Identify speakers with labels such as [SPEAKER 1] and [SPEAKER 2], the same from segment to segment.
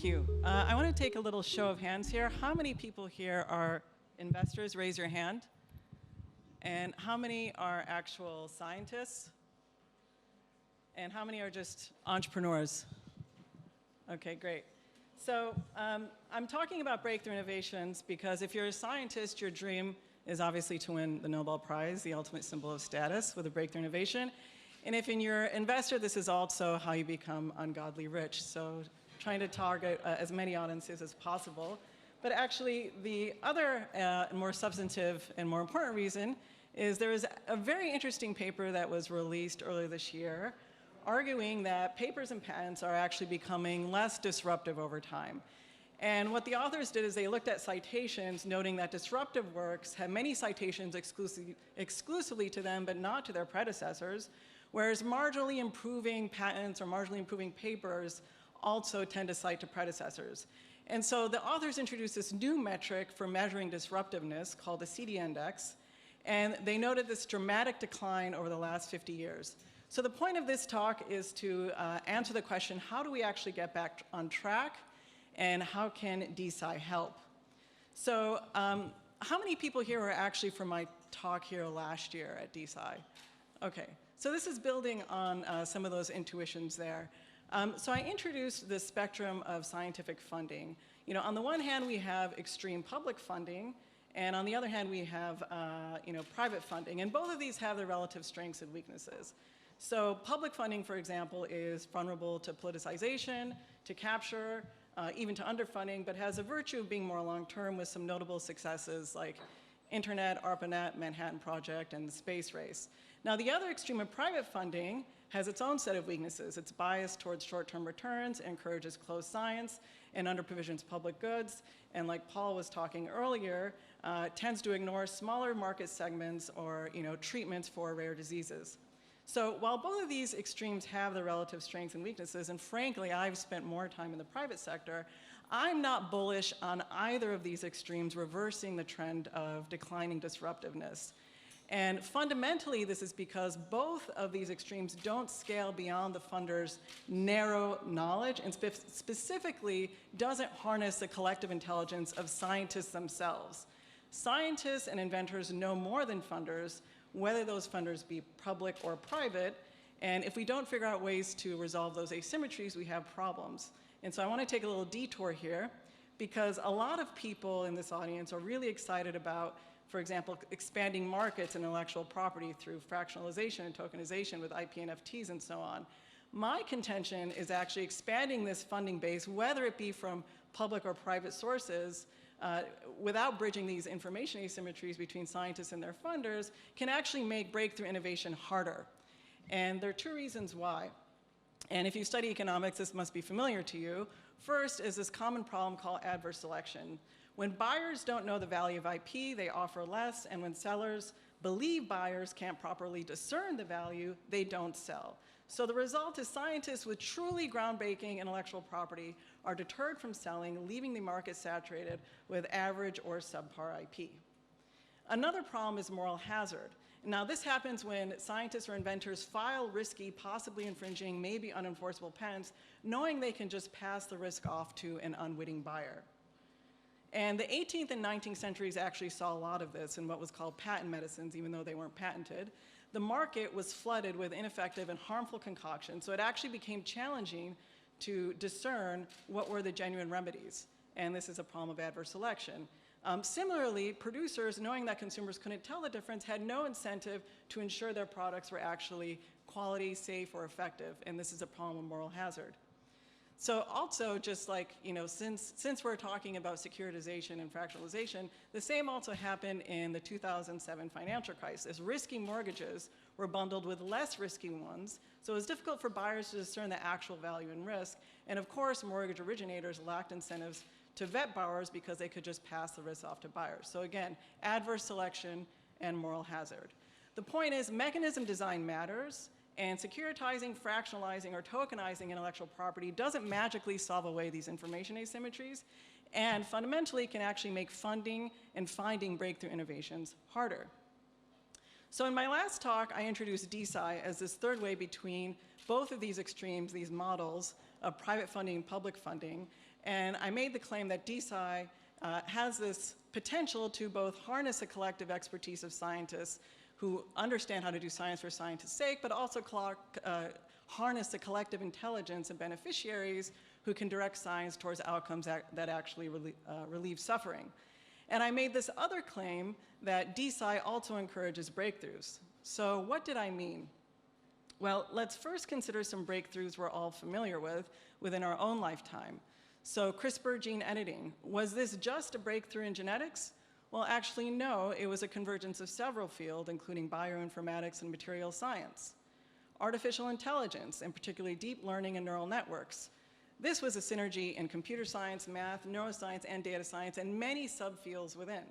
[SPEAKER 1] Thank you. I want to take a little show of hands here. How many people here are investors? Raise your hand. And how many are actual scientists? And how many are just entrepreneurs? Okay, great. So I'm talking about breakthrough innovations because if you're a scientist, your dream is obviously to win the Nobel Prize, the ultimate symbol of status with a breakthrough innovation. And if you're an investor, this is also how you become ungodly rich. So trying to target as many audiences as possible. But actually, the other more substantive and more important reason is there is a very interesting paper that was released earlier this year arguing that papers and patents are actually becoming less disruptive over time. And what the authors did is they looked at citations, noting that disruptive works have many citations exclusively to them, but not to their predecessors, whereas marginally improving patents or marginally improving papers also tend to cite to predecessors. And so the authors introduced this new metric for measuring disruptiveness called the CD index, and they noted this dramatic decline over the last 50 years. So the point of this talk is to answer the question, how do we actually get back on track, and how can DeSci help? So how many people here were actually from my talk here last year at DeSci? Okay, so this is building on some of those intuitions there. So I introduced the spectrum of scientific funding. You know, on the one hand, we have extreme public funding, and on the other hand, we have private funding. And both of these have their relative strengths and weaknesses. So public funding, for example, is vulnerable to politicization, to capture, even to underfunding, but has a virtue of being more long-term with some notable successes like Internet, ARPANET, Manhattan Project, and the space race. Now, the other extreme of private funding has its own set of weaknesses. It's biased towards short-term returns, encourages closed science, and under-provisions public goods, and like Paul was talking earlier, tends to ignore smaller market segments or treatments for rare diseases. So while both of these extremes have their relative strengths and weaknesses, and frankly, I've spent more time in the private sector, I'm not bullish on either of these extremes reversing the trend of declining disruptiveness. And fundamentally, this is because both of these extremes don't scale beyond the funder's narrow knowledge, and specifically doesn't harness the collective intelligence of scientists themselves. Scientists and inventors know more than funders, whether those funders be public or private, and if we don't figure out ways to resolve those asymmetries, we have problems. And so I want to take a little detour here, because a lot of people in this audience are really excited about, for example, expanding markets and intellectual property through fractionalization and tokenization with IP NFTs and so on. My contention is actually expanding this funding base, whether it be from public or private sources, without bridging these information asymmetries between scientists and their funders, can actually make breakthrough innovation harder. And there are two reasons why. And if you study economics, this must be familiar to you. First is this common problem called adverse selection. When buyers don't know the value of IP, they offer less, and when sellers believe buyers can't properly discern the value, they don't sell. So the result is scientists with truly groundbreaking intellectual property are deterred from selling, leaving the market saturated with average or subpar IP. Another problem is moral hazard. Now, this happens when scientists or inventors file risky, possibly infringing, maybe unenforceable patents, knowing they can just pass the risk off to an unwitting buyer. And the 18th and 19th centuries actually saw a lot of this in what was called patent medicines, even though they weren't patented. The market was flooded with ineffective and harmful concoctions, so it actually became challenging to discern what were the genuine remedies. And this is a problem of adverse selection. Similarly, producers, knowing that consumers couldn't tell the difference, had no incentive to ensure their products were actually quality, safe, or effective. And this is a problem of moral hazard. So also, just like, since we're talking about securitization and fractionalization, the same also happened in the 2007 financial crisis. Risky mortgages were bundled with less risky ones, so it was difficult for buyers to discern the actual value and risk. And of course, mortgage originators lacked incentives to vet borrowers because they could just pass the risk off to buyers. So again, adverse selection and moral hazard. The point is, mechanism design matters, and securitizing, fractionalizing, or tokenizing intellectual property doesn't magically solve away these information asymmetries, and fundamentally can actually make funding and finding breakthrough innovations harder. So in my last talk, I introduced DeSci as this third way between both of these extremes, these models of private funding and public funding. And I made the claim that DeSci has this potential to both harness the collective expertise of scientists who understand how to do science for scientists' sake, but also harness the collective intelligence of beneficiaries who can direct science towards outcomes that actually relieve suffering. And I made this other claim that DeSci also encourages breakthroughs. So what did I mean? Well, let's first consider some breakthroughs we're all familiar with within our own lifetime. So CRISPR gene editing, was this just a breakthrough in genetics? Well, actually, no, it was a convergence of several fields, including bioinformatics and materials science. Artificial intelligence, and particularly deep learning and neural networks. This was a synergy in computer science, math, neuroscience, and data science, and many subfields within.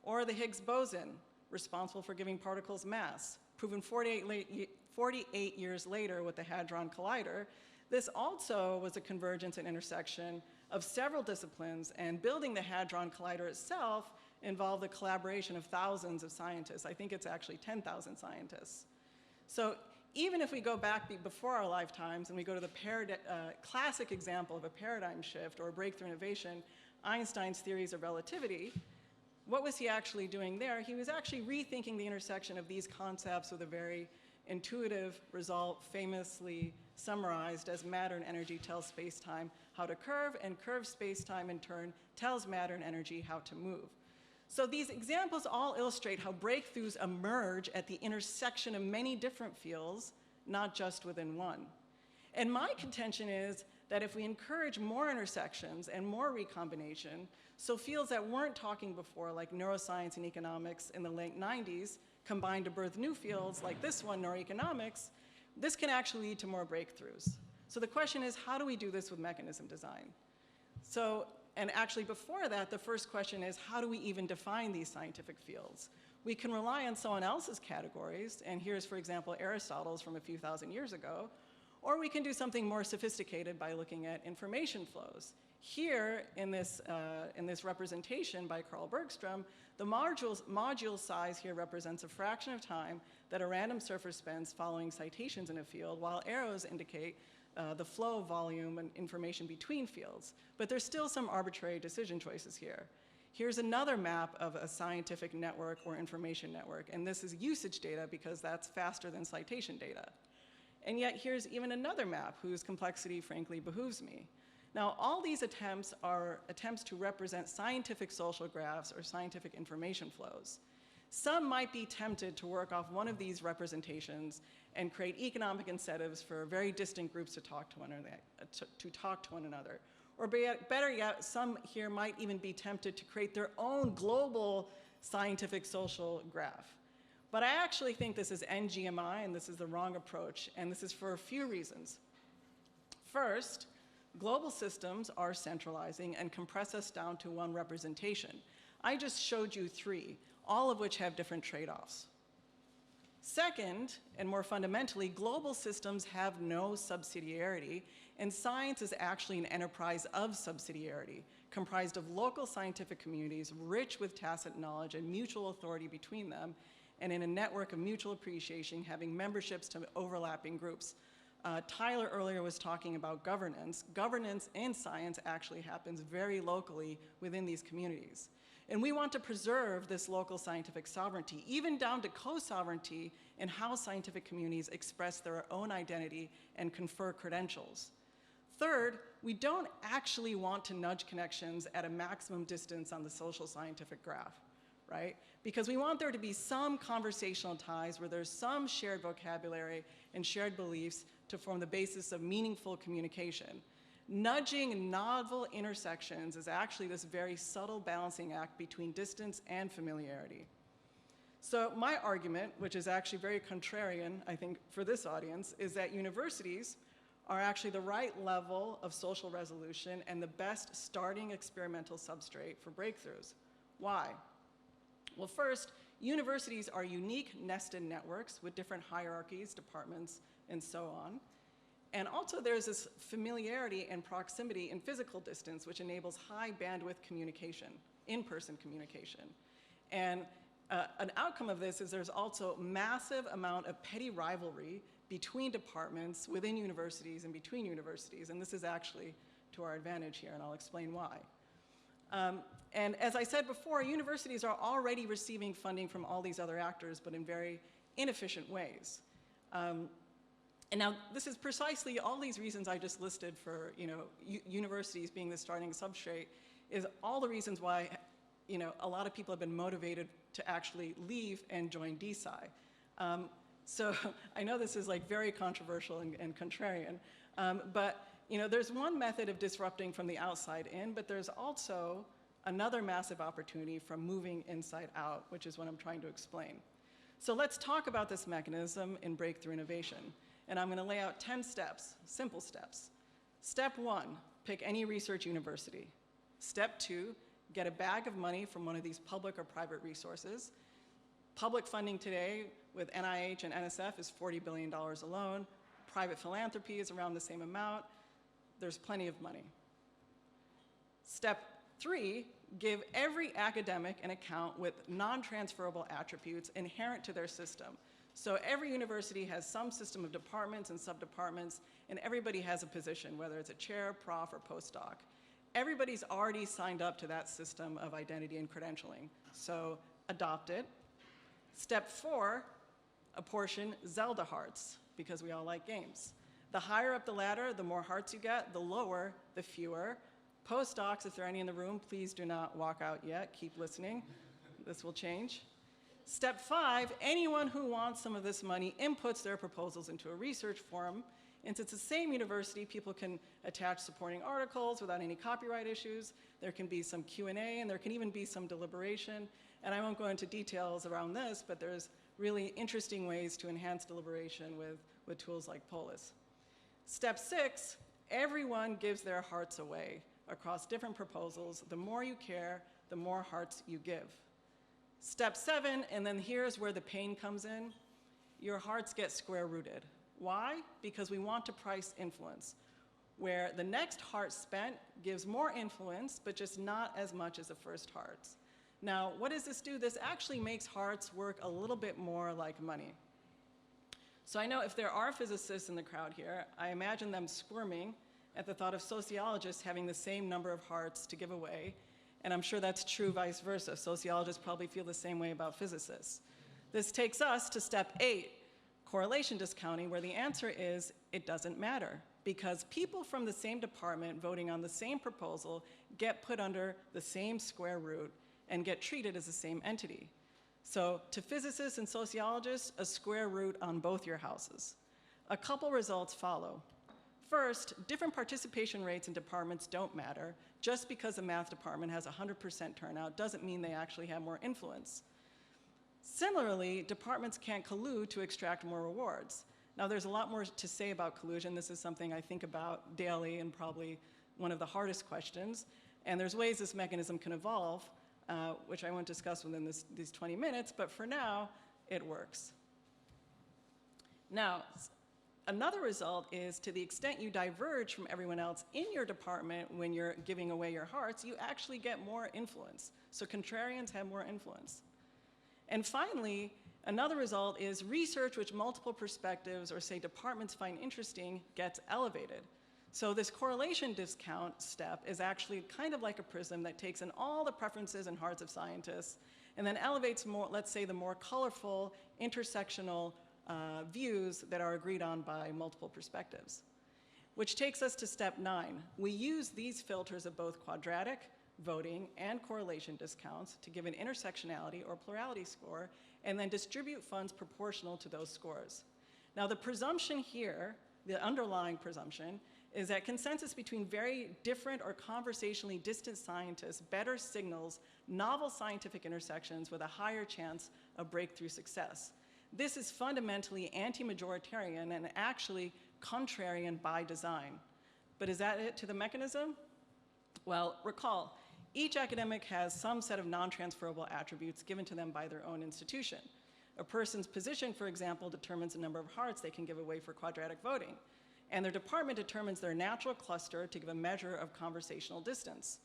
[SPEAKER 1] Or the Higgs boson, responsible for giving particles mass, proven 48 years later with the Hadron Collider. This also was a convergence and intersection of several disciplines, and building the Hadron Collider itself involved the collaboration of thousands of scientists. I think it's actually 10,000 scientists. So even if we go back before our lifetimes and we go to the classic example of a paradigm shift or a breakthrough innovation, Einstein's theories of relativity, what was he actually doing there? He was actually rethinking the intersection of these concepts with a very intuitive result, famously summarized as matter and energy tells space-time how to curve, and curved space-time in turn tells matter and energy how to move. So these examples all illustrate how breakthroughs emerge at the intersection of many different fields, not just within one. And my contention is that if we encourage more intersections and more recombination, so fields that weren't talking before, like neuroscience and economics in the late 90s, combined to birth new fields like this one, neuroeconomics, this can actually lead to more breakthroughs. So the question is, how do we do this with mechanism design? And actually before that, the first question is, how do we even define these scientific fields? We can rely on someone else's categories, and here's, for example, Aristotle's from a few thousand years ago, or we can do something more sophisticated by looking at information flows. Here, in this representation by Carl Bergstrom, the module size here represents a fraction of time that a random surfer spends following citations in a field, while arrows indicate the flow of volume and information between fields. But there's still some arbitrary decision choices here. Here's another map of a scientific network or information network, and this is usage data because that's faster than citation data. And yet here's even another map whose complexity frankly behooves me. Now, all these attempts are attempts to represent scientific social graphs or scientific information flows. Some might be tempted to work off one of these representations and create economic incentives for very distant groups to talk to one another. Or better yet, some here might even be tempted to create their own global scientific social graph. But I actually think this is NGMI, and this is the wrong approach, and this is for a few reasons. First, global systems are centralizing and compress us down to one representation. I just showed you three, all of which have different trade-offs. Second, and more fundamentally, global systems have no subsidiarity, and science is actually an enterprise of subsidiarity, comprised of local scientific communities rich with tacit knowledge and mutual authority between them, and in a network of mutual appreciation having memberships to overlapping groups. Tyler earlier was talking about governance. Governance in science actually happens very locally within these communities. And we want to preserve this local scientific sovereignty, even down to co-sovereignty in how scientific communities express their own identity and confer credentials. Third, we don't actually want to nudge connections at a maximum distance on the social scientific graph, right? Because we want there to be some conversational ties where there's some shared vocabulary and shared beliefs to form the basis of meaningful communication. Nudging novel intersections is actually this very subtle balancing act between distance and familiarity. So my argument, which is actually very contrarian, I think, for this audience, is that universities are actually the right level of social resolution and the best starting experimental substrate for breakthroughs. Why? Well, first, universities are unique nested networks with different hierarchies, departments, and so on. And also there's this familiarity and proximity in physical distance, which enables high bandwidth communication, in-person communication. And an outcome of this is there's also massive amount of petty rivalry between departments, within universities, and between universities. And this is actually to our advantage here, and I'll explain why. And as I said before, universities are already receiving funding from all these other actors, but in very inefficient ways. And now, this is precisely all these reasons I just listed for universities being the starting substrate is all the reasons why a lot of people have been motivated to actually leave and join DeSci. So I know this is like very controversial and contrarian, but there's one method of disrupting from the outside in, but there's also another massive opportunity from moving inside out, which is what I'm trying to explain. So let's talk about this mechanism in breakthrough innovation. And I'm going to lay out 10 steps, simple steps. Step 1, pick any research university. Step 2, get a bag of money from one of these public or private resources. Public funding today with NIH and NSF is $40 billion alone. Private philanthropy is around the same amount. There's plenty of money. Step 3, give every academic an account with non-transferable attributes inherent to their system. So every university has some system of departments and sub-departments, and everybody has a position, whether it's a chair, prof, or postdoc. Everybody's already signed up to that system of identity and credentialing, so adopt it. Step 4, apportion Zelda hearts, because we all like games. The higher up the ladder, the more hearts you get, the lower, the fewer. Postdocs, if there are any in the room, please do not walk out yet. Keep listening. This will change. Step 5, anyone who wants some of this money inputs their proposals into a research forum. And since it's the same university, people can attach supporting articles without any copyright issues. There can be some Q&A, and there can even be some deliberation. And I won't go into details around this, but there's really interesting ways to enhance deliberation with tools like Polis. Step 6, everyone gives their hearts away across different proposals. The more you care, the more hearts you give. Step 7, and then here's where the pain comes in, your hearts get square rooted. Why? Because we want to price influence, where the next heart spent gives more influence, but just not as much as the first hearts. Now, what does this do? This actually makes hearts work a little bit more like money. So I know if there are physicists in the crowd here, I imagine them squirming at the thought of sociologists having the same number of hearts to give away. And I'm sure that's true vice versa. Sociologists probably feel the same way about physicists. This takes us to step 8, correlation discounting, where the answer is it doesn't matter, because people from the same department voting on the same proposal get put under the same square root and get treated as the same entity. So to physicists and sociologists, a square root on both your houses. A couple results follow. First, different participation rates in departments don't matter. Just because the math department has 100% turnout doesn't mean they actually have more influence. Similarly, departments can't collude to extract more rewards. Now, there's a lot more to say about collusion. This is something I think about daily and probably one of the hardest questions. And there's ways this mechanism can evolve, which I won't discuss within these 20 minutes, but for now, it works. Now, another result is, to the extent you diverge from everyone else in your department when you're giving away your hearts, you actually get more influence. So contrarians have more influence. And finally, another result is research which multiple perspectives or, say, departments find interesting gets elevated. So this correlation discount step is actually kind of like a prism that takes in all the preferences and hearts of scientists and then elevates more, let's say, the more colorful, intersectional views that are agreed on by multiple perspectives. Which takes us to step 9. We use these filters of both quadratic, voting, and correlation discounts to give an intersectionality or plurality score, and then distribute funds proportional to those scores. Now, the presumption here, the underlying presumption, is that consensus between very different or conversationally distant scientists better signals novel scientific intersections with a higher chance of breakthrough success. This is fundamentally anti-majoritarian and actually contrarian by design. But is that it to the mechanism? Well, recall, each academic has some set of non-transferable attributes given to them by their own institution. A person's position, for example, determines the number of hearts they can give away for quadratic voting. And their department determines their natural cluster to give a measure of conversational distance.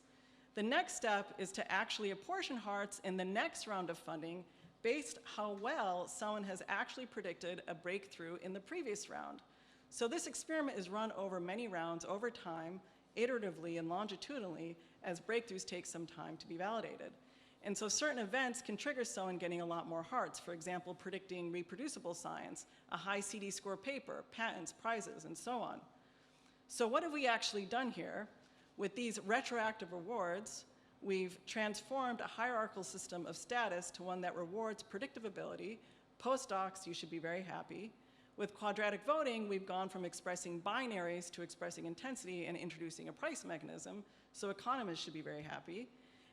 [SPEAKER 1] The next step is to actually apportion hearts in the next round of funding based how well someone has actually predicted a breakthrough in the previous round. So this experiment is run over many rounds over time iteratively and longitudinally as breakthroughs take some time to be validated. And so certain events can trigger someone getting a lot more hearts, for example, predicting reproducible science, a high CD score paper, patents, prizes, and so on. So what have we actually done here? With these retroactive rewards, we've transformed a hierarchical system of status to one that rewards predictive ability. Postdocs, you should be very happy. With quadratic voting, we've gone from expressing binaries to expressing intensity and introducing a price mechanism, so economists should be very happy.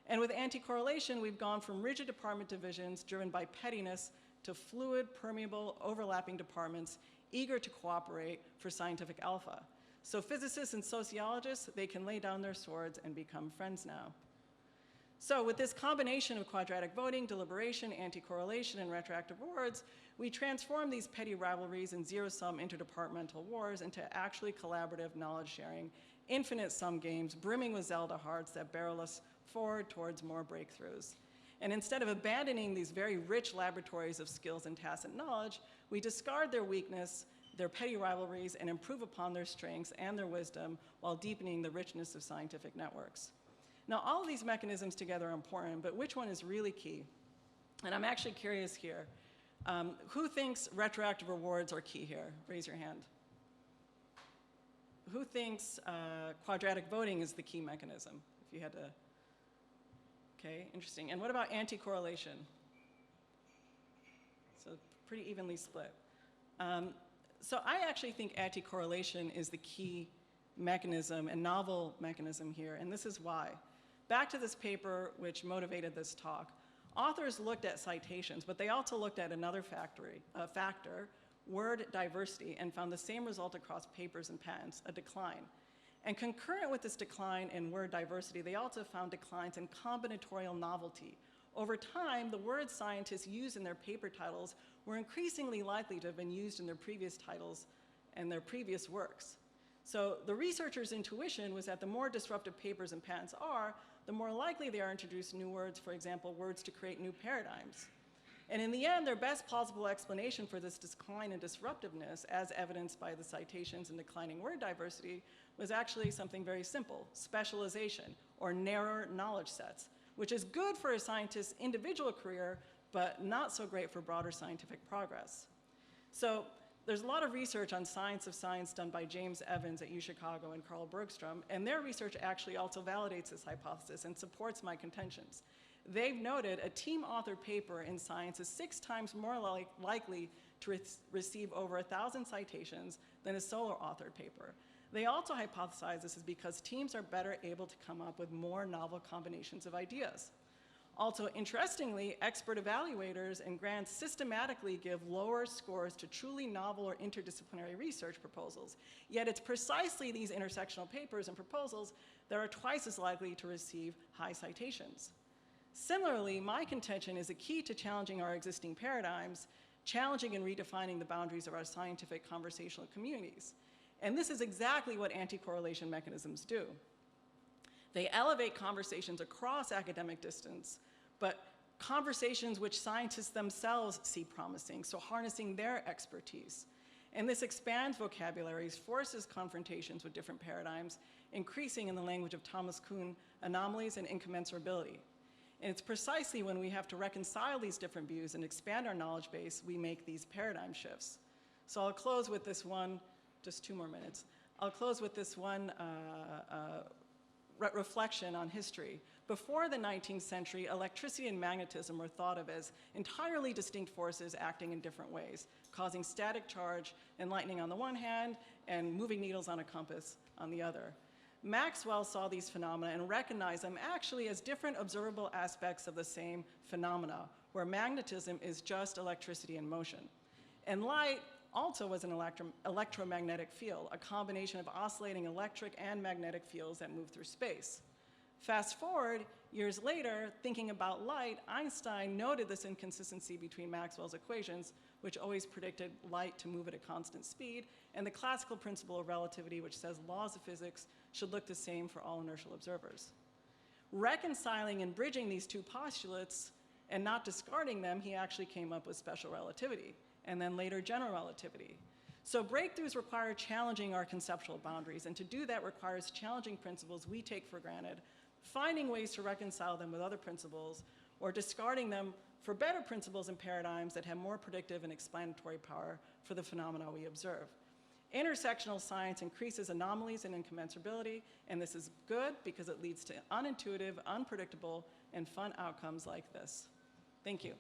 [SPEAKER 1] And with anti-correlation, we've gone from rigid department divisions driven by pettiness to fluid, permeable, overlapping departments eager to cooperate for scientific alpha. So physicists and sociologists, they can lay down their swords and become friends now. So with this combination of quadratic voting, deliberation, anti-correlation, and retroactive rewards, we transform these petty rivalries and zero-sum interdepartmental wars into actually collaborative knowledge-sharing, infinite-sum games brimming with Zelda hearts that barrel us forward towards more breakthroughs. And instead of abandoning these very rich laboratories of skills and tacit knowledge, we discard their weakness, their petty rivalries, and improve upon their strengths and their wisdom while deepening the richness of scientific networks. Now, all of these mechanisms together are important, but which one is really key? And I'm actually curious here. Who thinks retroactive rewards are key here? Raise your hand. Who thinks quadratic voting is the key mechanism? If you had to, okay, interesting. And what about anti-correlation? So pretty evenly split. So I actually think anti-correlation is the key mechanism and novel mechanism here, and this is why. Back to this paper which motivated this talk. Authors looked at citations, but they also looked at another factor, word diversity, and found the same result across papers and patents, a decline. And concurrent with this decline in word diversity, they also found declines in combinatorial novelty. Over time, the words scientists used in their paper titles were increasingly likely to have been used in their previous titles and their previous works. So the researchers' intuition was that the more disruptive papers and patents are, the more likely they are to introduce new words, for example, words to create new paradigms. And in the end, their best plausible explanation for this decline in disruptiveness, as evidenced by the citations and declining word diversity, was actually something very simple, specialization, or narrower knowledge sets, which is good for a scientist's individual career, but not so great for broader scientific progress. So there's a lot of research on science of science done by James Evans at UChicago and Carl Bergstrom, and their research actually also validates this hypothesis and supports my contentions. They've noted a team-authored paper in Science is 6 times more likely to receive over 1,000 citations than a solo-authored paper. They also hypothesize this is because teams are better able to come up with more novel combinations of ideas. Also, interestingly, expert evaluators and grants systematically give lower scores to truly novel or interdisciplinary research proposals. Yet it's precisely these intersectional papers and proposals that are twice as likely to receive high citations. Similarly, my contention is a key to challenging our existing paradigms, challenging and redefining the boundaries of our scientific conversational communities. And this is exactly what anti-correlation mechanisms do. They elevate conversations across academic distance, but conversations which scientists themselves see promising, so harnessing their expertise. And this expands vocabularies, forces confrontations with different paradigms, increasing, in the language of Thomas Kuhn, anomalies and incommensurability. And it's precisely when we have to reconcile these different views and expand our knowledge base, we make these paradigm shifts. So I'll close with this one, just 2 more minutes. I'll close with this one reflection on history. Before the 19th century, electricity and magnetism were thought of as entirely distinct forces acting in different ways, causing static charge and lightning on the one hand and moving needles on a compass on the other. Maxwell saw these phenomena and recognized them actually as different observable aspects of the same phenomena, where magnetism is just electricity in motion. And light also was an electromagnetic field, a combination of oscillating electric and magnetic fields that move through space. Fast forward, years later, thinking about light, Einstein noted this inconsistency between Maxwell's equations, which always predicted light to move at a constant speed, and the classical principle of relativity, which says laws of physics should look the same for all inertial observers. Reconciling and bridging these two postulates and not discarding them, he actually came up with special relativity, and then later general relativity. So breakthroughs require challenging our conceptual boundaries, and to do that requires challenging principles we take for granted, finding ways to reconcile them with other principles, or discarding them for better principles and paradigms that have more predictive and explanatory power for the phenomena we observe. Intersectional science increases anomalies and incommensurability, and this is good because it leads to unintuitive, unpredictable, and fun outcomes like this. Thank you.